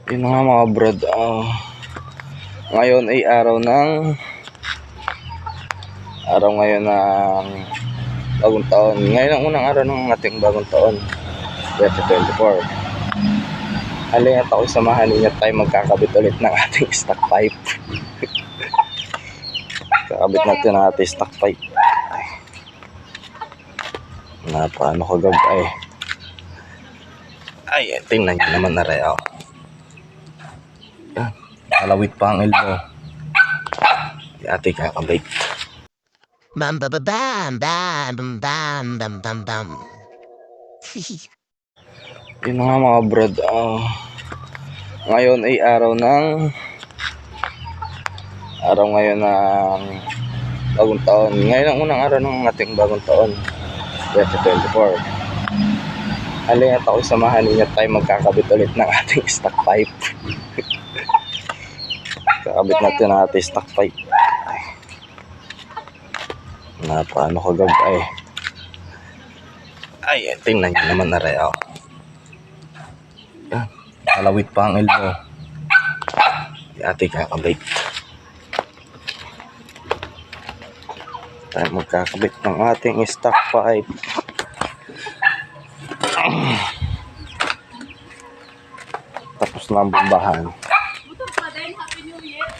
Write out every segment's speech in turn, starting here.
Yun nga mga brad, ngayon ay araw ngayon ng bagong taon. Ngayon ang unang araw ng ating bagong taon, 2024. Halina't ako samahan ninyo tayo magkakabit ulit ng ating stock pipe. Kakabit natin ang ating stock pipe. Paano kagabay? Ay, tingnan nyo naman na rin ako. Yan, malawit pa ang elbow. Ating kakabit. Bam bam bam bam bam bam bam bam. Yun nga mga brad, ngayon ay araw ngayon ng bagong taon. Ngayon ang unang araw ng ating bagong taon, 2024. Halina't ako samahan ninyo tayo magkakabit ulit ng ating stock pipe. Kakabit natin ang ating stock pipe. Paano kagabay? Ay, tingnan nyo naman na rin ako. Yan, malawit pa ang elbow. Ating kakabit. Tayo magkakabit ng ating stock pipe. Tapos na ang bombahan.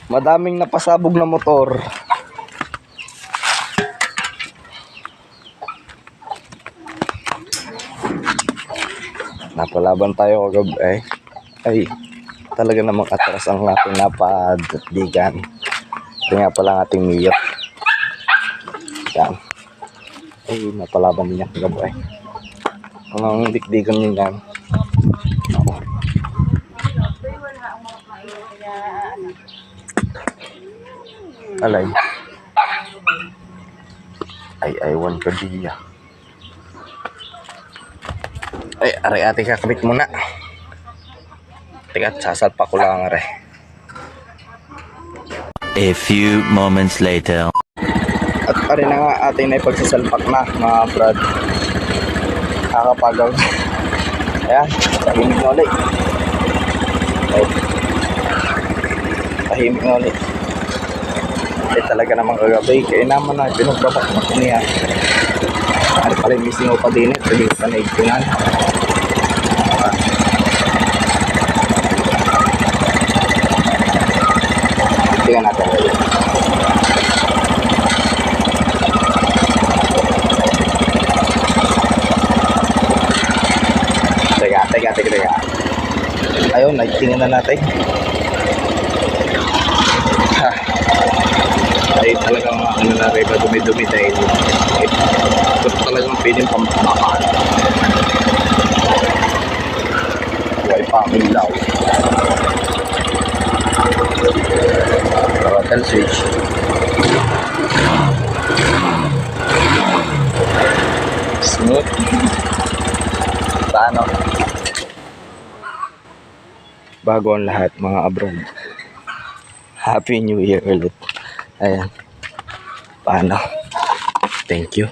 Madaming napasabog na motor. Napalaban tayo kagabay. Ay, talaga namang atras ang ating napaddigan. Ito nga pala ang ating miyot. Yan. Ay, napalaban niya kagabay. Ang dikdigan niya yan. Ako. Alay. Ay, aywan ka diya. Ay, aray ate kakabit muna. Teka, sasalpa ko lang aray. A few moments later. At aray na nga ating na ipagsasalpak na mga brad. Kakapagaw. Ayan, tahimik na ulit. Ay, tahimik na ulit. Ay talaga namang kagabay. Kaya naman na, pinagbapak na ko niya. Ano pala yung missing pa din ito. Hindi pa naigtingan. Tingnan natin ulit. Teka. Ayun, naigtingan na natin. Ay talagang ano na rin, dumi-dumi dahil ito talagang piling pampakaan. Huwag pa ang ilaw. Throttle switch. Smooth. Paano? Bago ang lahat mga abroad. Happy New Year ulit. Ayan. Paano? Thank you.